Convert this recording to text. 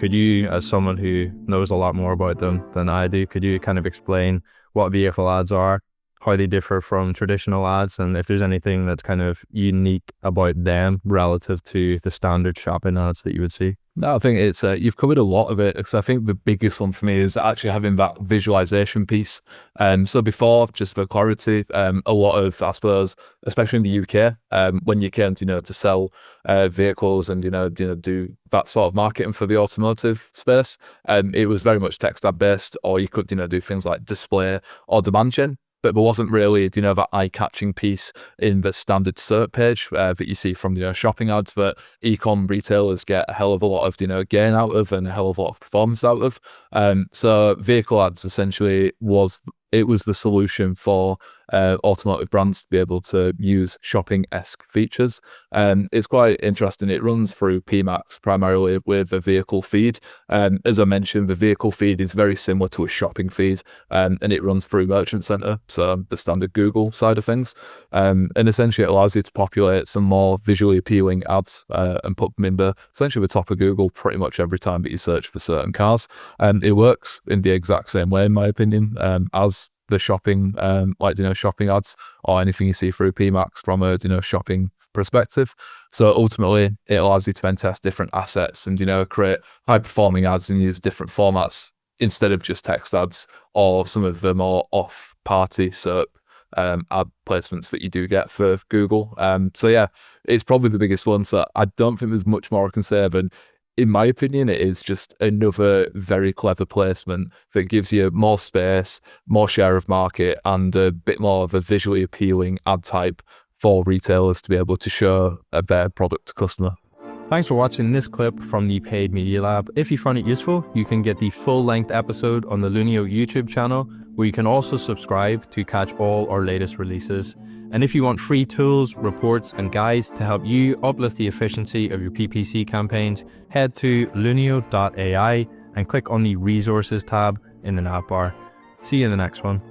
Could you, as someone who knows a lot more about them than I do, could you kind of explain what vehicle ads are, how they differ from traditional ads, and if there's anything that's kind of unique about them relative to the standard shopping ads that you would see? No, I think it's you've covered a lot of it, because I think the biggest one for me is actually having that visualization piece. So before, just for clarity, a lot of, I suppose, especially in the UK, when you came to sell vehicles and do that sort of marketing for the automotive space, it was very much text ad based, or you could do things like display or demand gen. But there wasn't really, that eye-catching piece in the standard SERP page that you see from, shopping ads that e-com retailers get a hell of a lot of, gain out of and a hell of a lot of performance out of. So vehicle ads essentially was the solution for automotive brands to be able to use shopping-esque features. It's quite interesting. It runs through PMax primarily with a vehicle feed. As I mentioned, the vehicle feed is very similar to a shopping feed, and it runs through Merchant Center, so the standard Google side of things. And essentially it allows you to populate some more visually appealing ads and put them in essentially the top of Google pretty much every time that you search for certain cars. It works in the exact same way, in my opinion, as the shopping, shopping ads or anything you see through PMax from a, shopping perspective. So ultimately it allows you to then test different assets and, create high performing ads and use different formats instead of just text ads or some of the more off party SERP ad placements that you do get for Google. So yeah, it's probably the biggest one. So I don't think there's much more I can say than, in my opinion, it is just another very clever placement that gives you more space, more share of market, and a bit more of a visually appealing ad type for retailers to be able to show their product to customer. Thanks for watching this clip from the Paid Media Lab. If you found it useful, you can get the full-length episode on the Lunio YouTube channel, where you can also subscribe to catch all our latest releases. And if you want free tools, reports, and guides to help you uplift the efficiency of your PPC campaigns, head to lunio.ai and click on the Resources tab in the nav bar. See you in the next one.